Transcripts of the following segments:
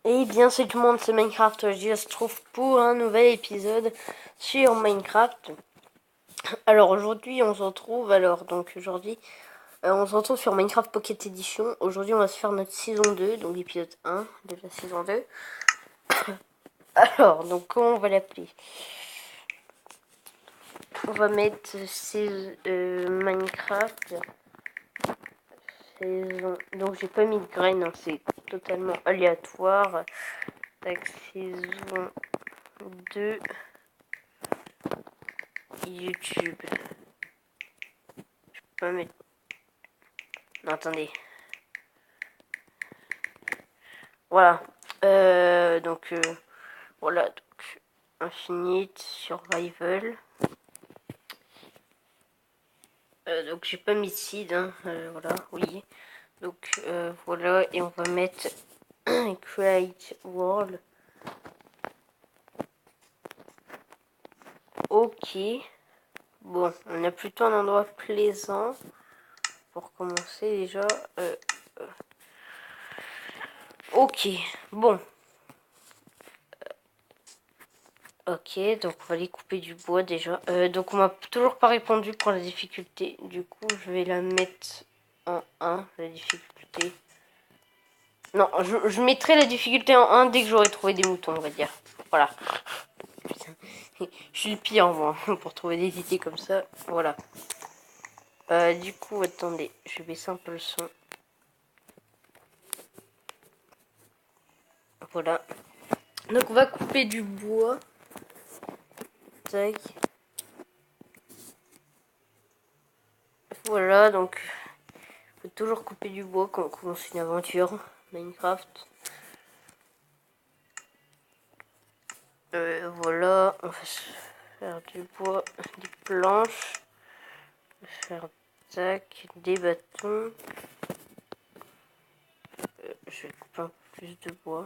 Et bien c'est tout le monde, c'est Minecraft, je se trouve pour un nouvel épisode sur Minecraft. Alors aujourd'hui on se retrouve, on se retrouve sur Minecraft Pocket Edition. Aujourd'hui on va se faire notre saison 2, donc l'épisode 1 de la saison 2. Alors, donc comment on va l'appeler? On va mettre Minecraft saison. Donc j'ai pas mis de graines, hein, c'est totalement aléatoire. Tac, saison 2 YouTube. Je peux pas mettre. Non, attendez. Voilà. Voilà. Donc, Infinite, Survival. Donc, j'ai pas mis de seed. Hein, voilà, oui. Donc, voilà. Et on va mettre Create World. Ok. Bon, on a plutôt un endroit plaisant. Pour commencer déjà. Ok. Bon. Ok, donc on va aller couper du bois déjà. Donc on m'a toujours pas répondu pour la difficulté. Du coup, je vais la mettre en 1, la difficulté. Non, je mettrai la difficulté en 1 dès que j'aurai trouvé des moutons, on va dire. Voilà. Putain. Je suis le pire, moi, pour trouver des idées comme ça. Voilà. Du coup, attendez, je vais baisser un peu le son. Voilà. Donc on va couper du bois. Tac. Voilà, donc faut toujours couper du bois quand on commence une aventure Minecraft. Voilà, on va se faire du bois, des planches, on va faire tac, des bâtons. Je vais couper un peu plus de bois.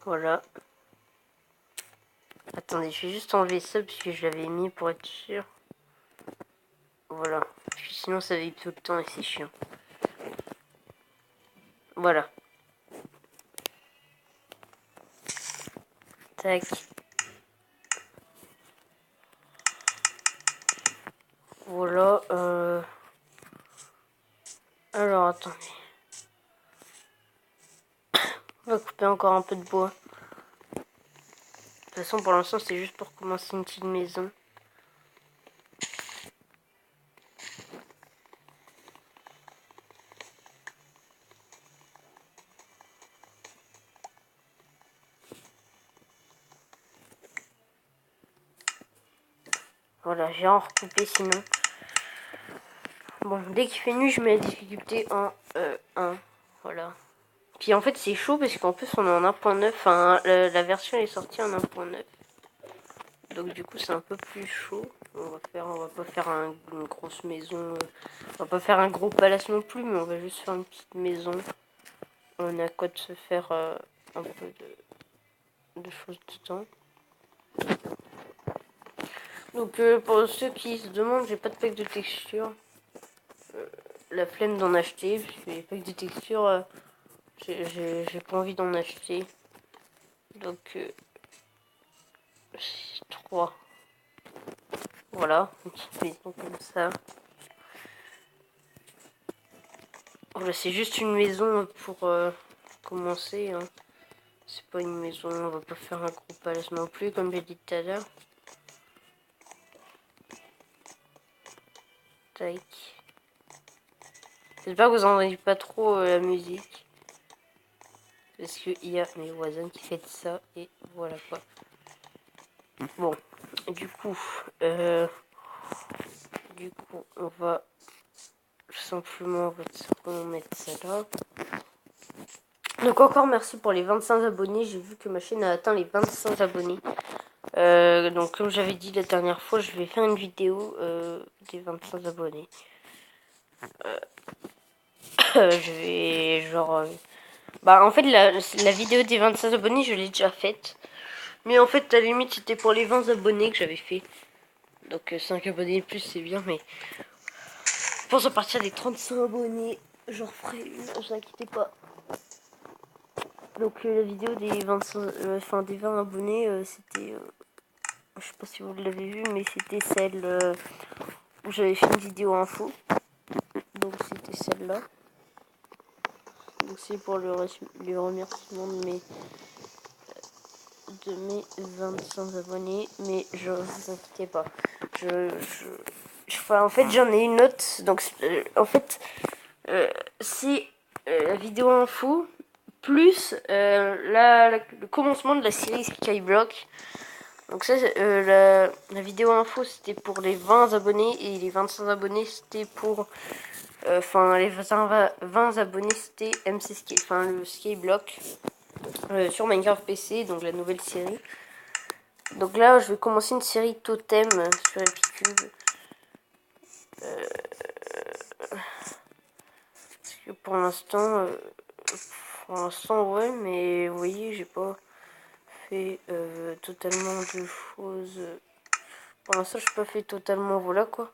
Voilà. Attendez, je vais juste enlever ça parce que je l'avais mis pour être sûr. Voilà. Parce que sinon ça vibre tout le temps et c'est chiant. Voilà. Tac. Voilà. Alors attendez. On va couper encore un peu de bois. De toute façon pour l'instant c'est juste pour commencer une petite maison. Voilà, j'ai en recoupé sinon. Bon, dès qu'il fait nuit, je mets la difficulté en 1. Voilà. Puis en fait, c'est chaud parce qu'en plus, on est en 1.9. Enfin, la version est sortie en 1.9. Donc du coup, c'est un peu plus chaud. On va pas faire une grosse maison. On va pas faire un gros palace non plus, mais on va juste faire une petite maison. On a quoi de se faire un peu de choses dedans. Donc pour ceux qui se demandent, j'ai pas de pack de texture. La flemme d'en acheter, parce que les packs de texture, j'ai pas envie d'en acheter. Donc 3. Voilà, une petite maison comme ça. Voilà, c'est juste une maison pour commencer. Hein. C'est pas une maison, on va pas faire un gros palace non plus, comme j'ai dit tout à l'heure. Tac. J'espère que vous entendez pas trop la musique. Parce qu'il y a mes voisins qui font ça, et voilà quoi. Bon, du coup, on va simplement mettre ça là. Donc encore merci pour les 25 abonnés. J'ai vu que ma chaîne a atteint les 25 abonnés. Donc comme j'avais dit la dernière fois, je vais faire une vidéo des 25 abonnés. Je vais genre... Bah en fait la vidéo des 25 abonnés je l'ai déjà faite. Mais en fait, à la limite, c'était pour les 20 abonnés que j'avais fait. Donc 5 abonnés de plus, c'est bien, mais je pense à partir des 35 abonnés, j'en referai une, ne vous inquiétez pas. Donc la vidéo des 25, enfin des 20 abonnés, c'était, je sais pas si vous l'avez vu, mais c'était celle où j'avais fait une vidéo info. Donc c'était celle-là. Donc c'est pour le remerciement de mes 25 abonnés, mais je vous inquiétez pas. Enfin, en fait, j'en ai une autre. Donc, en fait, c'est la vidéo info plus le commencement de la série Skyblock. Donc ça, la vidéo info, c'était pour les 20 abonnés et les 25 abonnés, c'était pour... Enfin, les 20 abonnés, c'était MC Skyblock, enfin le Skyblock sur Minecraft PC, donc la nouvelle série. Donc là, je vais commencer une série Totem sur Epicube. Parce que pour l'instant, ouais, mais vous voyez, j'ai pas fait totalement de choses. Pour l'instant, j'ai pas fait totalement, voilà quoi.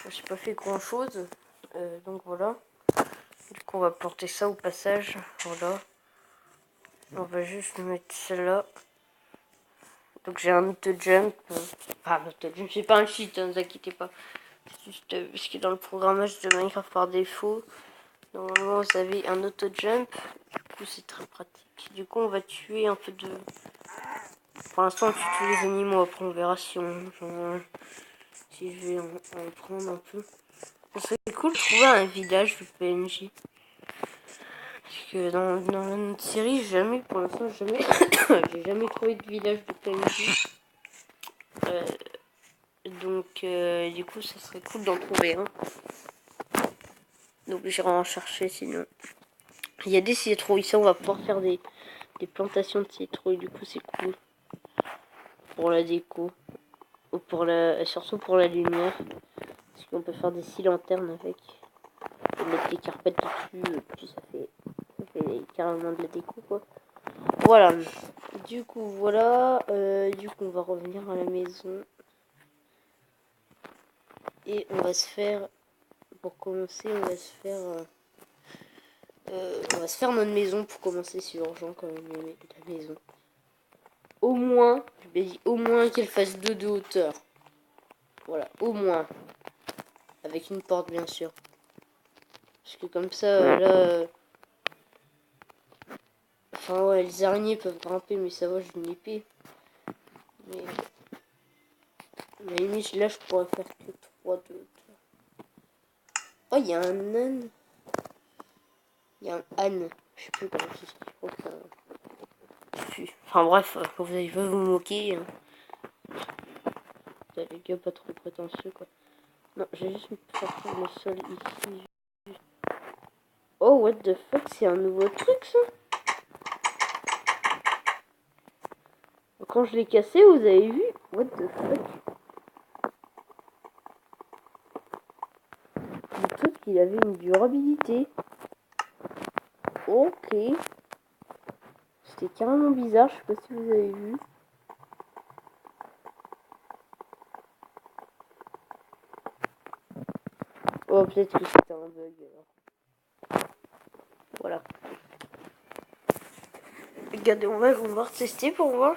J'ai pas fait grand chose. Donc voilà. Du coup, on va porter ça au passage. Voilà. On va juste mettre celle-là. Donc j'ai un auto-jump. Enfin, un auto-jump, c'est pas un cheat, hein, ne vous inquiétez pas. C'est juste ce qui est dans le programmage de Minecraft par défaut. Normalement, vous avez un auto-jump. Du coup, c'est très pratique. Du coup, on va tuer un peu de... Pour l'instant, on tue tous les animaux. Après, on verra si si je vais en prendre un peu. Ça serait cool de trouver un village de PNJ. Parce que dans notre série, jamais, pour l'instant, jamais, j'ai jamais trouvé de village de PNJ. Donc, du coup, ça serait cool d'en trouver un. Donc, j'irai en chercher sinon. Il y a des citrouilles, ça, on va pouvoir faire des plantations de citrouilles. Du coup, c'est cool. Pour la déco. Ou surtout pour la lumière. Parce qu'on peut faire des scies lanternes avec. Et mettre des carpettes dessus. Puis ça fait carrément de la déco, quoi. Voilà. Du coup, voilà. Du coup, on va revenir à la maison. Et on va se faire... Pour commencer, on va se faire notre maison pour commencer. C'est urgent quand même, la maison. Au moins, je vais dire au moins qu'elle fasse 2 de hauteur. Voilà, au moins. Avec une porte, bien sûr. Parce que comme ça, là... Enfin, ouais, les araignées peuvent grimper, mais ça va, j'ai une épée. Mais... À la limite, là, je pourrais faire que 3 de hauteur. Oh, il y a un âne. Il y a un âne. Je sais plus comment c'est. Je crois que enfin, bref, vous allez pas vous moquer. Hein. Les gars, pas trop prétentieux, quoi. Non, j'ai juste sortir le sol ici. Oh, what the fuck, c'est un nouveau truc, ça. Quand je l'ai cassé, vous avez vu? What the fuck? Le truc, il avait une durabilité. Ok. C'était carrément bizarre, je sais pas si vous avez vu. Oh, peut-être que c'était un bug. Alors. Voilà. Regardez, on va retester pour voir.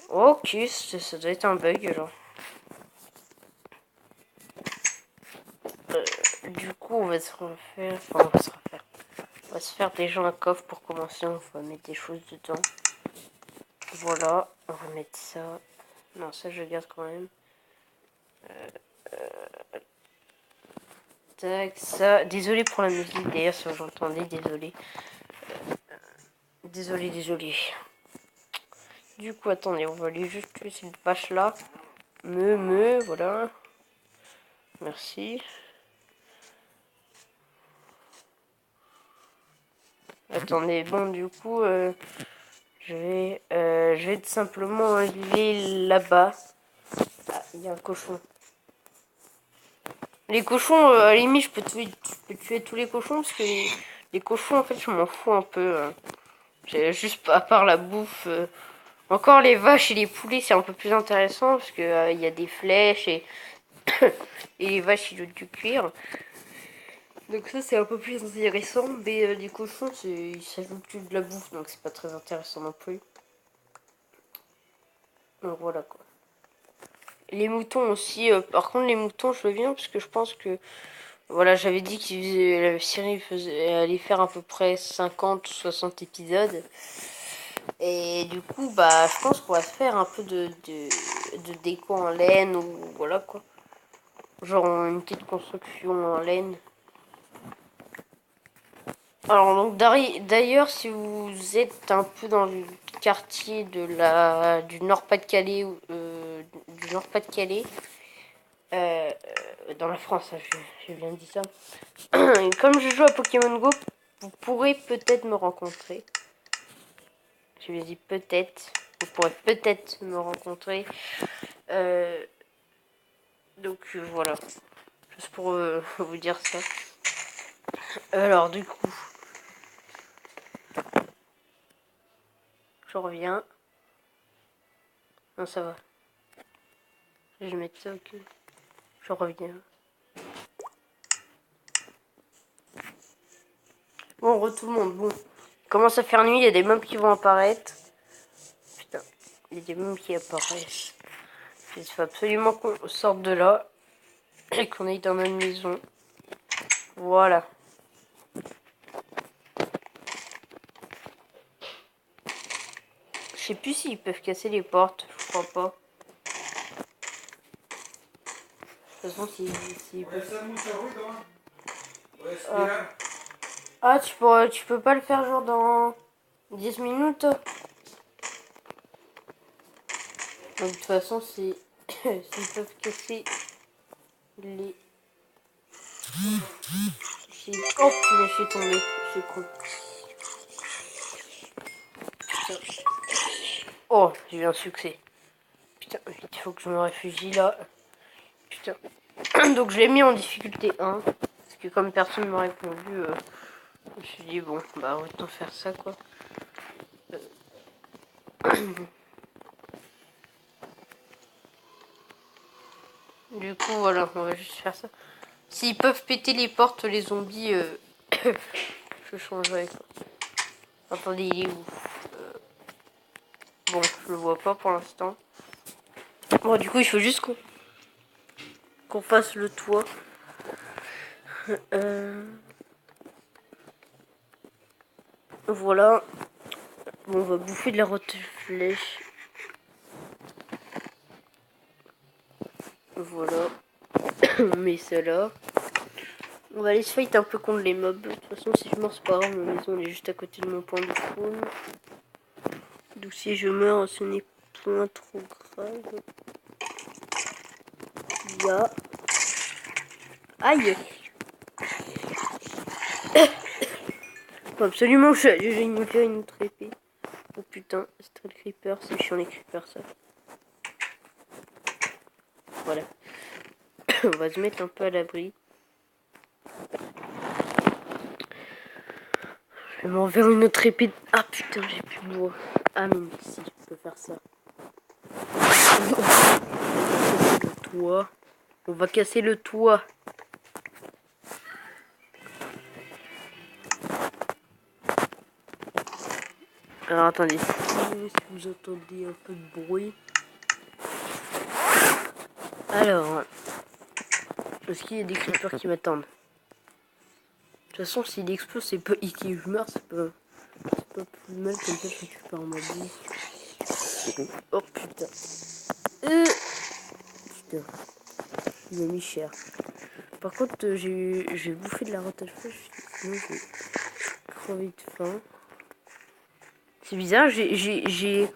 Ok, ça doit être un bug alors. Du coup, on va se refaire. Enfin, on va se refaire. On va se faire déjà un coffre pour commencer. On va mettre des choses dedans. Voilà, on va mettre ça. Non, ça je garde quand même. Tac, ça. Désolé pour la musique d'ailleurs, si vous entendez, désolé. Désolé. Du coup, attendez, on va aller juste tuer cette vache là. Voilà. Merci. Attendez, bon, du coup, je vais tout simplement aller là-bas. Ah, il y a un cochon. Les cochons, à la limite, je peux tuer tous les cochons parce que les cochons, en fait, je m'en fous un peu. Juste à part la bouffe. Encore les vaches et les poulets, c'est un peu plus intéressant parce que y a des flèches et, et les vaches, ils ont du cuir. Donc ça, c'est un peu plus intéressant. Mais les cochons, ils s'ajoutent que de la bouffe, donc c'est pas très intéressant non plus. Donc voilà quoi. Les moutons aussi. Par contre, les moutons, je veux bien parce que je pense que voilà, j'avais dit que la série allait faire à peu près 50 ou 60 épisodes. Et du coup, bah, je pense qu'on va se faire un peu de déco en laine ou voilà quoi. Genre une petite construction en laine. Alors donc d'ailleurs, si vous êtes un peu dans le quartier du Nord-Pas-de-Calais, du Nord-Pas-de-Calais, dans la France, hein, je viens de dire ça. Comme je joue à Pokémon Go, vous pourrez peut-être me rencontrer. Je lui ai dit peut-être. Vous pourrez peut-être me rencontrer. Donc voilà. Juste pour vous dire ça. Alors du coup, je reviens. Non, ça va. Je vais mettre ça, ok. Je reviens. Bon, tout le monde. Bon. Il commence à faire nuit, il y a des mobs qui vont apparaître. Putain, il y a des mobs qui apparaissent. Il faut absolument qu'on sorte de là. Et qu'on aille dans notre maison. Voilà. Je sais plus s'ils peuvent casser les portes. Je crois pas. De toute façon, s'ils peuvent... Ah, tu peux pas le faire genre dans 10 minutes. Donc, de toute façon, s'ils peuvent casser les... Oh, putain, je suis tombé. Je suis con. Oh, j'ai eu un succès. Putain, il faut que je me réfugie là. Putain. Donc, je l'ai mis en difficulté 1. Parce que comme personne ne m'a répondu, je me suis dit, bon, bah, autant faire ça, quoi. Du coup, voilà, on va juste faire ça. S'ils peuvent péter les portes, les zombies, je changerai, quoi. Attendez, il est où? Bon, je le vois pas pour l'instant. Bon, du coup, il faut juste qu'on fasse le toit. Voilà. Bon, on va bouffer de la rotte flèche. Voilà. On met ça là. On va aller se fight un peu contre les mobs. De toute façon, si je meurs, c'est pas grave. Ma maison elle est juste à côté de mon point de spawn. Donc si je meurs, ce n'est point trop grave. Ya. Aïe. Faut absolument que j'ai une autre épée. Oh putain, Street Creeper, c'est chiant les creepers ça. Voilà. On va se mettre un peu à l'abri. Je vais m'en faire une autre épée. Ah putain, j'ai plus de bois. Ah mais si, je peux faire ça. Le toit. On va casser le toit. Alors attendez, si vous entendez un peu de bruit. Alors, est-ce qu'il y a des creepers qui m'attendent? De toute façon, s'il explose, c'est pas ici je meurs, c'est pas plus mal comme ça, je récupère ma vie. Oh putain. Putain, il m'a mis cher. Par contre, j'ai bouffé de la rotage fraîche, sinon j'ai crevé de faim. C'est bizarre, j'ai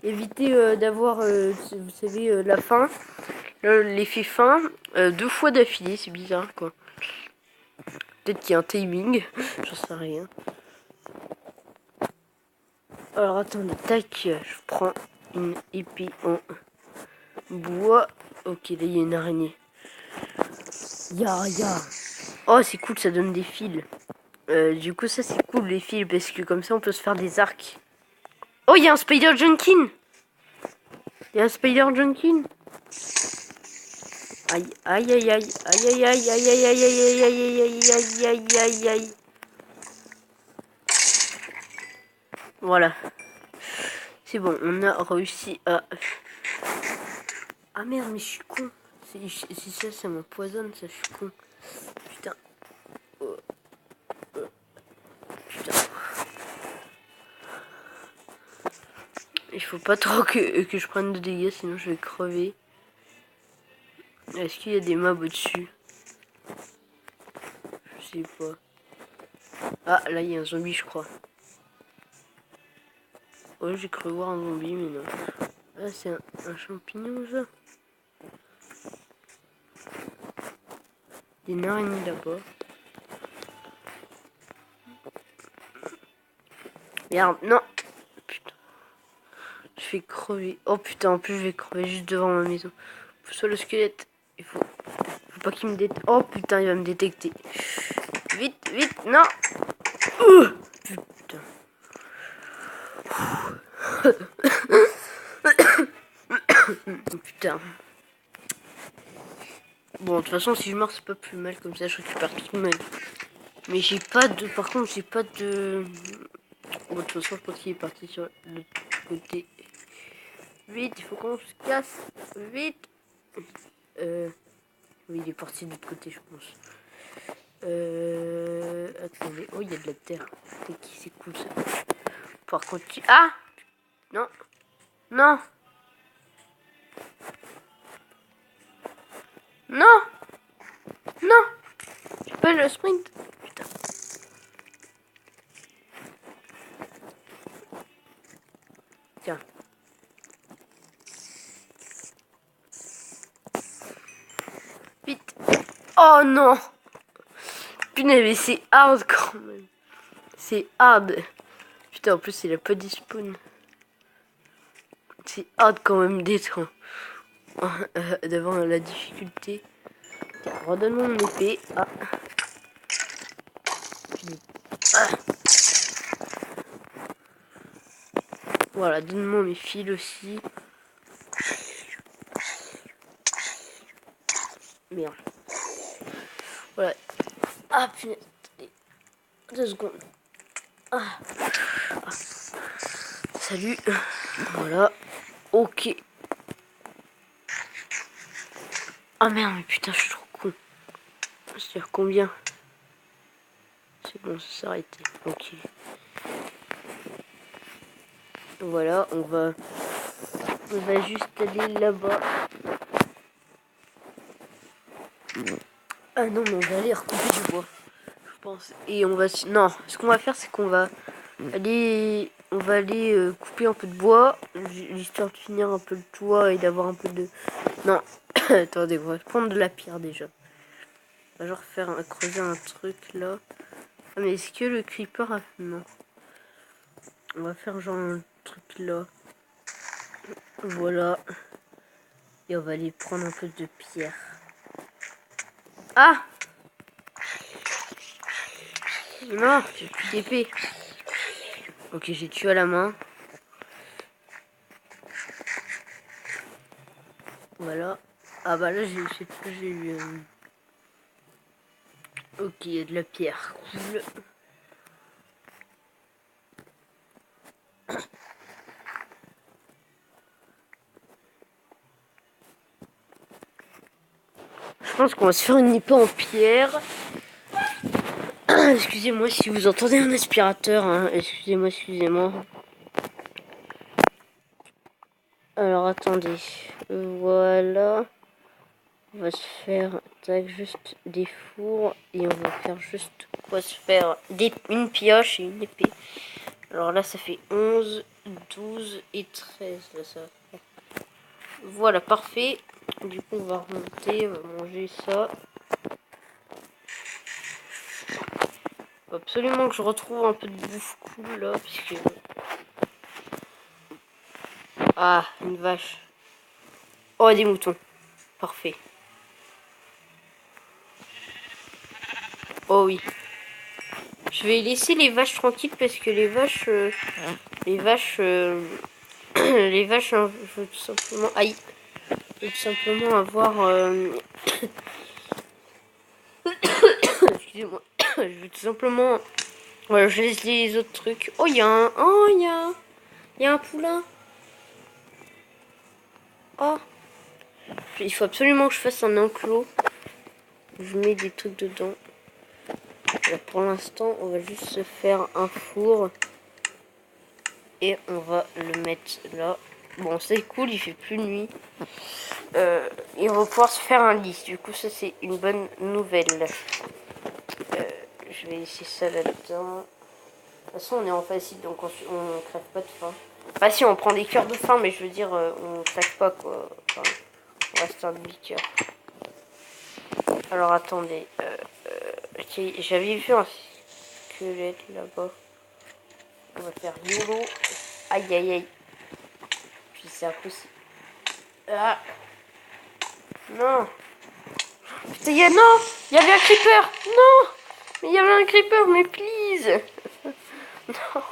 évité d'avoir, vous savez, la faim, l'effet faim, 2 fois d'affilée, c'est bizarre quoi. Peut-être qu'il y a un timing, j'en sais rien. Alors attendez, tac, je prends une épée en bois. Ok, là il y a une araignée. Ya. Oh, c'est cool, ça donne des fils. Du coup, ça c'est cool les fils parce que comme ça on peut se faire des arcs. Oh, il y a un Spider Junkin. Il y a un Spider Junkin. Aïe, aïe, aïe, aïe, aïe, aïe, aïe, aïe, aïe, aïe, aïe, aïe, aïe, aïe, aïe, aïe, aïe. Voilà. C'est bon, on a réussi à... Ah merde, mais je suis con. Si ça, ça m'empoisonne, ça, je suis con. Putain. Putain. Il faut pas trop que je prenne de dégâts, sinon je vais crever. Est-ce qu'il y a des mobs au-dessus? Je sais pas. Ah, là, il y a un zombie, je crois. Ouais, j'ai cru voir un zombie, mais non. Ah, c'est un champignon, ça. Il y a une araignée là-bas. Merde, non. Putain. Je vais crever. Oh putain, en plus, je vais crever juste devant ma maison. Pousse-toi le squelette. Faut pas qu'il me détecte. Oh putain, il va me détecter. Vite, vite, non. Putain. Putain. Bon, de toute façon, si je meurs, c'est pas plus mal. Comme ça, je récupère toute ma vie. Mais j'ai pas de... Par contre, j'ai pas de... Bon, de toute façon, je pense qu'il est parti sur le côté. Vite, il faut qu'on se casse. Vite. Oui, il est parti de l'autre côté, je pense. Attendez. Oh, il y a de la terre. C'est cool, ça. Par contre... Ah. Non. Non. Non. Non. J'ai pas le sprint. Putain. Tiens. Vite. Oh non. Punaise, mais c'est hard quand même. C'est hard. Putain, en plus, il a pas de spawn. C'est hard quand même d'être devant la difficulté. Tiens, redonne-moi mon épée. Ah. Ah. Voilà, donne-moi mes fils aussi. Merde. Voilà. Ah punaise. 2 secondes. Ah. Ah. Salut. Voilà. Ok. Ah merde, mais putain, je suis trop con. C'est-à-dire combien? C'est bon, ça s'est arrêté. Ok. Voilà, on va juste aller là-bas. Ah non, mais on va aller recouper du bois, je pense. Et on va... Non, ce qu'on va faire, c'est qu'on va aller... On va aller couper un peu de bois, l'histoire de finir un peu le toit et d'avoir un peu de... Non, attendez, on va prendre de la pierre déjà. On va genre creuser un truc là. Ah, mais est-ce que le creeper a... Non. On va faire genre un truc là. Voilà. Et on va aller prendre un peu de pierre. Ah! Non, j'ai plus d'épée. Ok, j'ai tué à la main. Voilà. Ah bah là, j'ai eu... Ok, il y a de la pierre. Cool. Je pense qu'on va se faire une épée en pierre. Excusez-moi si vous entendez un aspirateur. Hein. Excusez-moi. Alors, attendez. Voilà. On va se faire juste des fours. Et on va faire juste quoi se faire une pioche et une épée. Alors là, ça fait 11, 12 et 13. Là, ça. Voilà, parfait. Du coup, on va remonter, on va manger ça. Faut absolument que je retrouve un peu de bouffe cool là, puisque... Ah, une vache. Oh, des moutons. Parfait. Oh oui. Je vais laisser les vaches tranquilles parce que les vaches, les vaches, les vaches, hein, je veux tout simplement, aïe, je veux tout simplement avoir, excusez-moi, je veux tout simplement, voilà, je laisse les autres trucs. Oh, il y a un, oh, il y a un poulain. Oh, il faut absolument que je fasse un enclos. Je mets des trucs dedans. Alors pour l'instant, on va juste se faire un four. Et on va le mettre là. Bon, c'est cool, il fait plus nuit. Et on va pouvoir se faire un lit. Du coup, ça, c'est une bonne nouvelle. Je vais laisser ça là-dedans. De toute façon, on est en facile, donc on crève pas de faim. Enfin, si, on prend des cœurs de faim, mais je veux dire, on crève pas, quoi. Enfin, on reste un demi-cœur. Alors, attendez. J'avais vu un squelette là-bas. On va faire YOLO. Aïe, aïe, aïe. Puis c'est impossible. Ah. Non. Putain, non. Il y avait un creeper. Non. Mais il y avait un creeper, mais please. Non.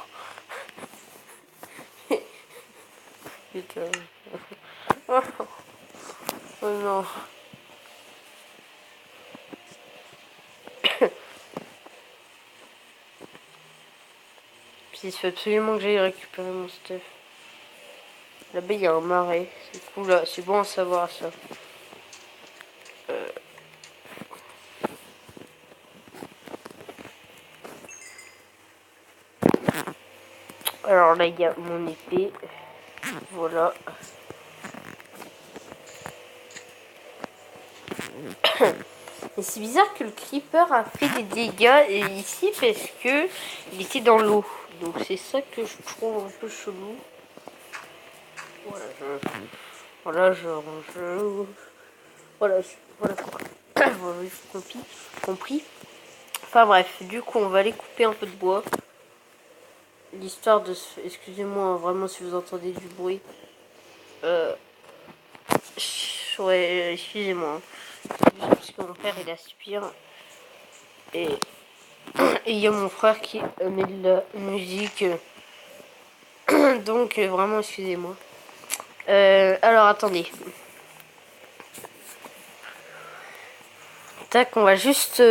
Putain. Oh, oh non. Puis il faut absolument que j'aille récupérer mon stuff. Là-bas, il y a un marais. C'est cool, là. C'est bon à savoir, ça. Alors là, il y a mon épée. Voilà. Et c'est bizarre que le creeper a fait des dégâts ici parce que il était dans l'eau. Donc c'est ça que je trouve un peu chelou. Voilà, voilà, voilà quoi. Voilà, j'ai compris. Enfin bref, du coup on va aller couper un peu de bois. L'histoire de... Excusez-moi, vraiment si vous entendez du bruit. Ouais, excusez-moi. Parce que mon père il aspire. Et il y a mon frère qui met de la musique. Donc vraiment excusez-moi. Alors attendez. Tac, on va juste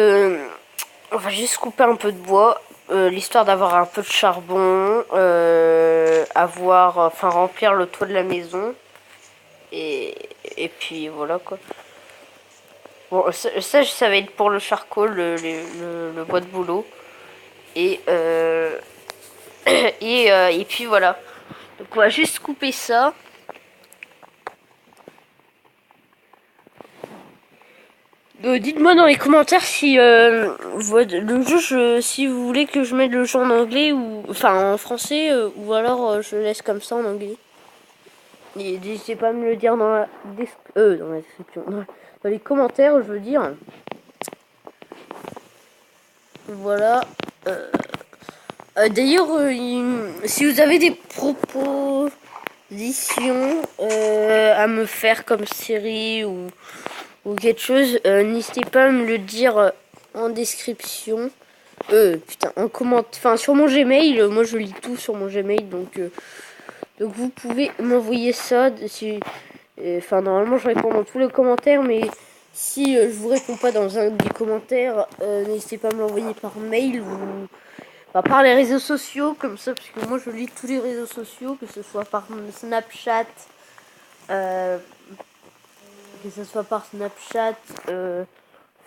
couper un peu de bois. L'histoire d'avoir un peu de charbon. Enfin remplir le toit de la maison. Et puis voilà quoi. Bon, ça va être pour le charcoal, le bois de boulot. Et, et puis voilà. Donc on va juste couper ça. Dites-moi dans les commentaires si le jeu, si vous voulez que je mette le jeu en anglais ou enfin en français ou alors je laisse comme ça en anglais. Et n'hésitez pas à me le dire dans la description, dans les commentaires, je veux dire. Voilà. D'ailleurs, si vous avez des propositions à me faire comme série ou quelque chose, n'hésitez pas à me le dire en description. Putain, en commentaire, enfin sur mon Gmail, moi je lis tout sur mon Gmail, donc vous pouvez m'envoyer ça. Enfin normalement je réponds dans tous les commentaires, mais si je vous réponds pas dans un des commentaires, n'hésitez pas à me l'envoyer par mail ou par les réseaux sociaux comme ça, parce que moi je lis tous les réseaux sociaux, que ce soit par Snapchat.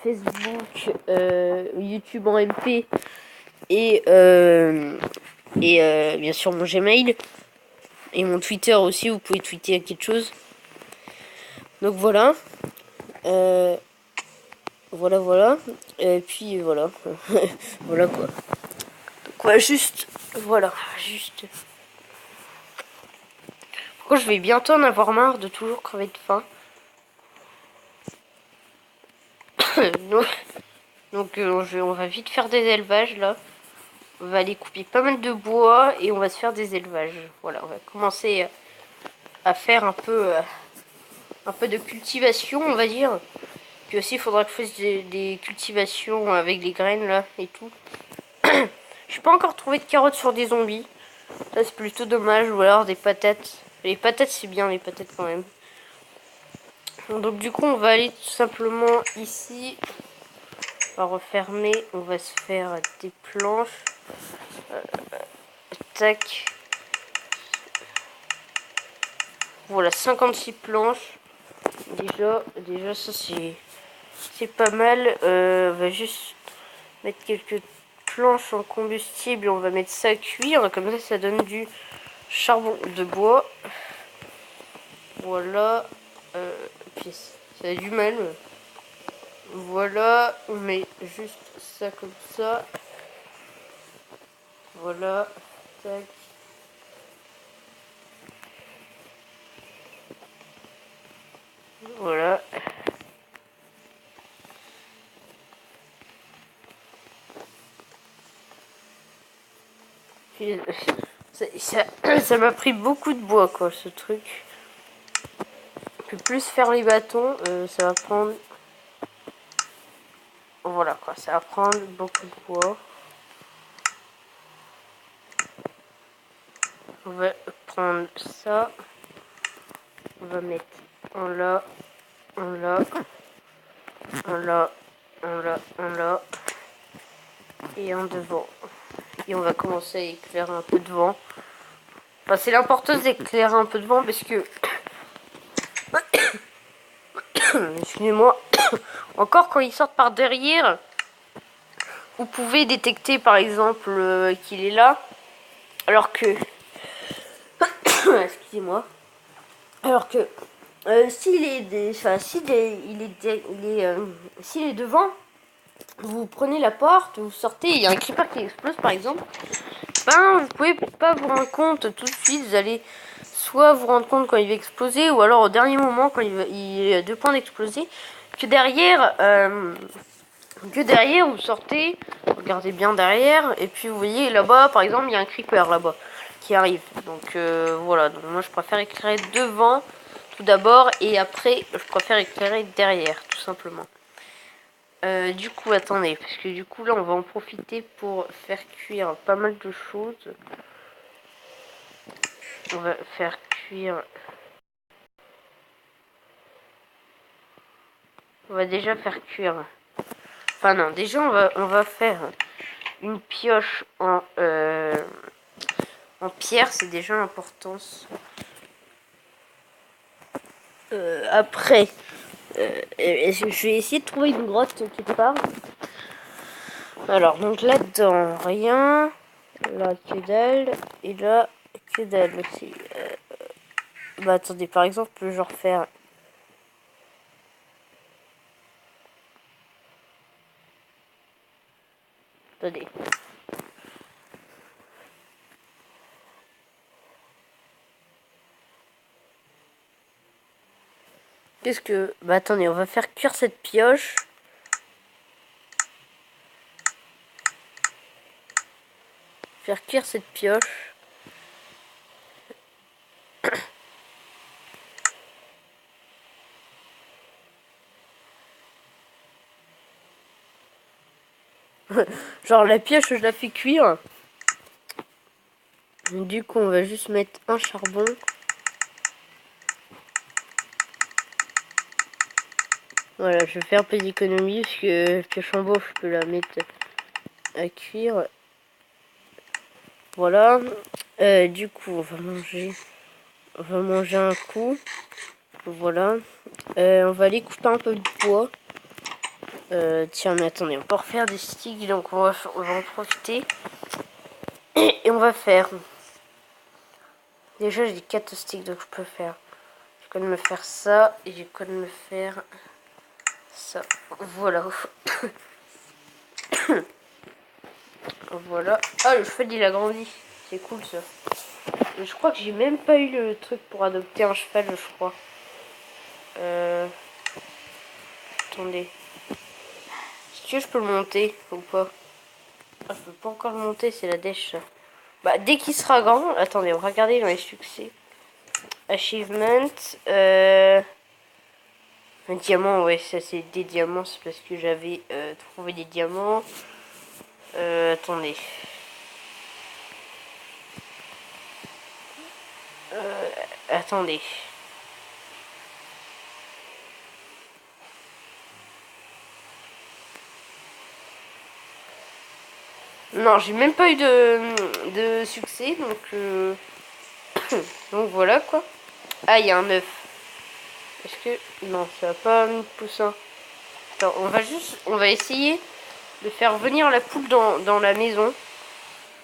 Facebook, YouTube en MP et bien sûr mon Gmail et mon Twitter aussi, vous pouvez tweeter quelque chose. Donc voilà. Voilà. Et puis voilà. Voilà quoi. Voilà. Pourquoi je vais bientôt en avoir marre de toujours crever de faim. Donc on va vite faire des élevages là. On va aller couper pas mal de bois et on va se faire des élevages. Voilà, on va commencer à faire un peu de cultivation, on va dire. Puis aussi, il faudra que je fasse des cultivations avec les graines là et tout. J'ai pas encore trouvé de carottes sur des zombies. Ça c'est plutôt dommage. Ou alors des patates. Les patates c'est bien, les patates quand même. Donc du coup on va aller tout simplement ici. On va refermer. On va se faire des planches. Tac. Voilà, 56 planches. Déjà ça c'est pas mal. On va juste mettre quelques planches en combustible. On va mettre ça à cuire. Comme ça donne du charbon de bois. Voilà. Puis ça a du mal. Voilà. On met juste ça comme ça. Voilà. Tac. Voilà. Puis, ça m'a pris beaucoup de bois, quoi, ce truc. Puis plus faire les bâtons, ça va prendre... Voilà, quoi, ça va prendre beaucoup de bois. On va prendre ça. On va mettre un là, un là, un là, un là, un là. Et un devant. Et on va commencer à éclairer un peu devant. Enfin, c'est l'important d'éclairer un peu devant parce que... Excusez-moi. Encore quand ils sortent par derrière, vous pouvez détecter par exemple qu'il est là. Alors que... Excusez-moi. Alors que... s'il est... Enfin, s'il est devant, vous prenez la porte, vous sortez, il y a un creeper qui explose par exemple. Ben, vous pouvez pas vous rendre compte tout de suite. Vous allez soit vous rendre compte quand il va exploser, ou alors au dernier moment quand il est à 2 points d'exploser. Que derrière vous sortez, regardez bien derrière, et puis vous voyez là-bas par exemple il y a un creeper là-bas qui arrive. Donc voilà, donc moi je préfère éclairer devant tout d'abord, et après je préfère éclairer derrière tout simplement. Du coup, attendez, parce que du coup là on va en profiter pour faire cuire pas mal de choses. On va faire cuire. On va déjà faire cuire. Enfin non, déjà on va faire une pioche en pierre, c'est déjà l'importance. Après, je vais essayer de trouver une grotte quelque part. Alors, donc là-dedans, rien. Là, que dalle. Et là, que dalle aussi. Bah attendez, par exemple, je vais refaire... Attendez. Qu'est-ce que... Bah attendez, on va faire cuire cette pioche. Faire cuire cette pioche. Genre la pioche, je la fais cuire. Du coup, on va juste mettre un charbon. Voilà, je vais faire un peu d'économie parce que pioche en bois, je peux la mettre à cuire. Voilà. Du coup, on va manger un coup. Voilà. On va aller couper un peu de bois. Tiens, mais attendez, on peut refaire des sticks, donc on va en profiter. Et on va faire... Déjà, j'ai 4 sticks, donc je peux faire... Je peux me faire ça, et je peux me faire ça. Voilà. Voilà. Ah, le cheval, il a grandi. C'est cool, ça. Mais je crois que j'ai même pas eu le truc pour adopter un cheval, je crois. Attendez. Si tu veux, je peux le monter ou pas? Ah, je peux pas encore le monter, c'est la dèche, ça. Bah, dès qu'il sera grand... Attendez, on va regarder dans les succès. Achievement. Un diamant, ouais, ça c'est des diamants, c'est parce que j'avais trouvé des diamants. Attendez. Attendez. Non, j'ai même pas eu de succès, donc voilà quoi. Ah, il y a un œuf. Est-ce que... Non, ça va pas mis de poussin. Attends, on va essayer de faire venir la poule dans la maison.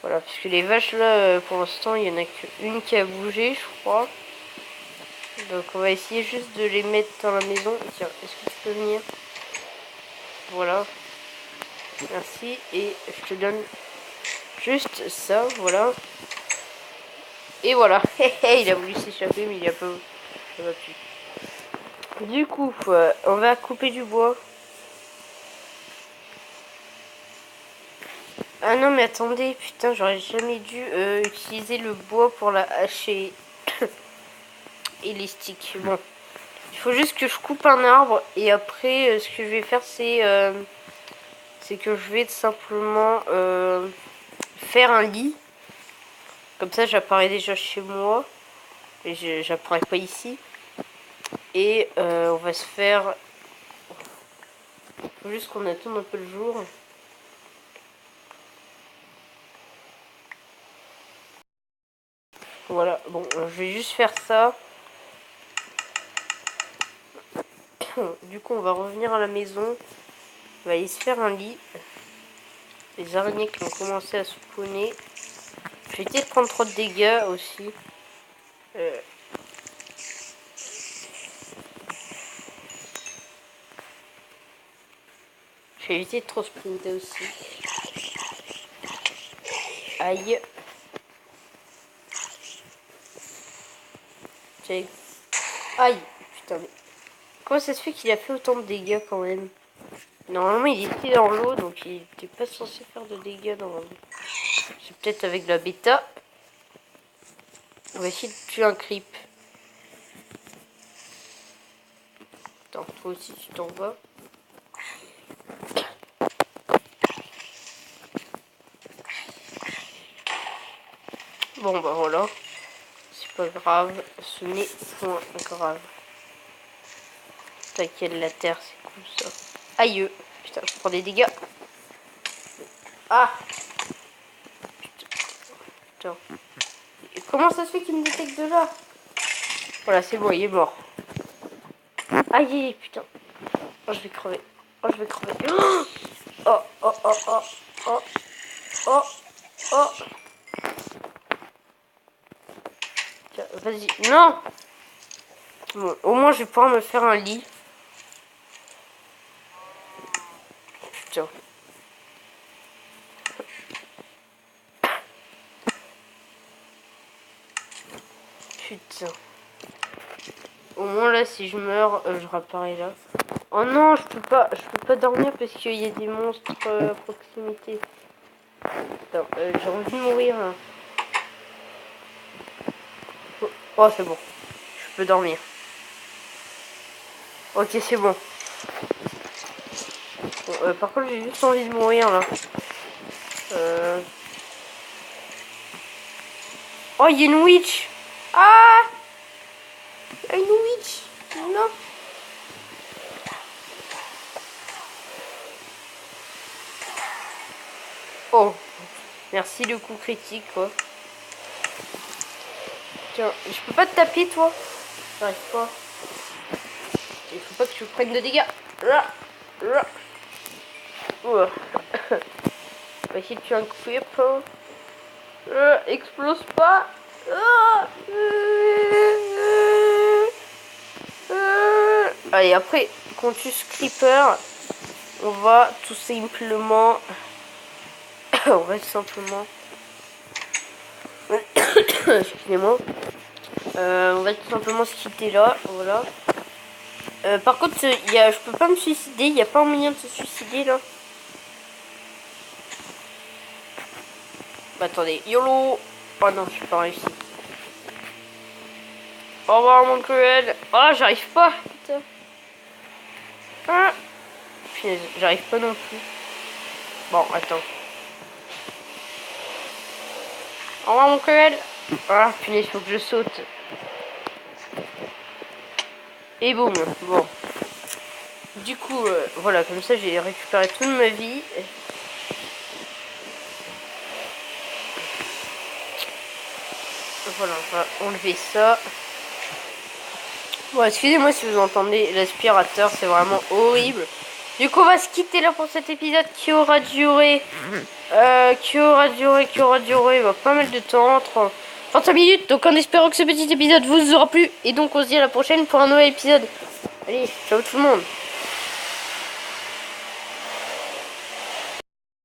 Voilà, puisque les vaches là, pour l'instant, il y en a qu'une qui a bougé, je crois. Donc on va essayer juste de les mettre dans la maison. Tiens, est-ce que tu peux venir? Voilà. Merci. Et je te donne juste ça, voilà. Et voilà. Il a voulu s'échapper, mais il a pas pu. Du coup, on va couper du bois. Ah non, mais attendez, putain, j'aurais jamais dû utiliser le bois pour la hacher et les sticks. Bon, il faut juste que je coupe un arbre et après, ce que je vais faire, c'est que je vais tout simplement faire un lit. Comme ça, j'apparais déjà chez moi et j'apparais pas ici. Et on va se faire... Faut juste qu'on attende un peu le jour. Voilà, bon, je vais juste faire ça. Du coup, on va revenir à la maison. On va aller se faire un lit. Les araignées qui ont commencé à spawner. Je vais éviter de prendre trop de dégâts aussi. Je vais éviter de trop sprinter aussi. Aïe. Aïe. Putain, mais... Comment ça se fait qu'il a fait autant de dégâts quand même? Normalement, il était dans l'eau, donc il était pas censé faire de dégâts dans l'eau. C'est peut-être avec la bêta. On va essayer de tuer un creep. Attends, toi aussi, tu t'en vas. Bon, bah voilà. C'est pas grave. Ce n'est point grave. T'inquiète, la terre, c'est cool ça. Aïe. Putain, je prends des dégâts. Ah. Putain. Comment ça se fait qu'il me détecte de là? Voilà, c'est bon, il est mort. Aïe, putain. Oh, je vais crever. Oh, je vais crever. Oh, oh, oh, oh, oh, oh, oh. Tiens, vas-y. Non. Bon, au moins, je vais pouvoir me faire un lit. Putain. Putain. Au moins là, si je meurs, je réapparais là. Oh non, je peux pas dormir parce qu'il y a des monstres à proximité. Attends, j'ai envie de mourir là. Oh, c'est bon. Je peux dormir. Ok, c'est bon. Bon, par contre, j'ai juste envie de mourir là. Oh, il y a une witch. Ah, il y a une witch. Non. Oh, merci le coup critique quoi. Tiens, je peux pas te taper toi. J'arrive pas. Il faut pas que tu prennes de dégâts. Là, là. On va essayer de tuer un creep. Explose pas. Allez, après, quand tu creeper, on va tout simplement... on va tout simplement... Excusez-moi. On va tout simplement se quitter là, voilà. Par contre, je peux pas me suicider, il n'y a pas un moyen de se suicider là. Bah attendez, YOLO. Oh non, je suis pas réussi. Au revoir mon cruel. Oh, j'arrive pas, putain. Ah. J'arrive pas non plus. Bon, attends. Au revoir mon cruel. Ah, punaise, faut que je saute. Et bon. Du coup, voilà, comme ça j'ai récupéré toute ma vie. Voilà, on va enlever ça. Bon, excusez-moi si vous entendez l'aspirateur, c'est vraiment horrible. Du coup, on va se quitter là pour cet épisode qui aura duré pas mal de temps, 35 minutes. Donc en espérant que ce petit épisode vous aura plu. Et donc on se dit à la prochaine pour un nouvel épisode. Allez, ciao tout le monde.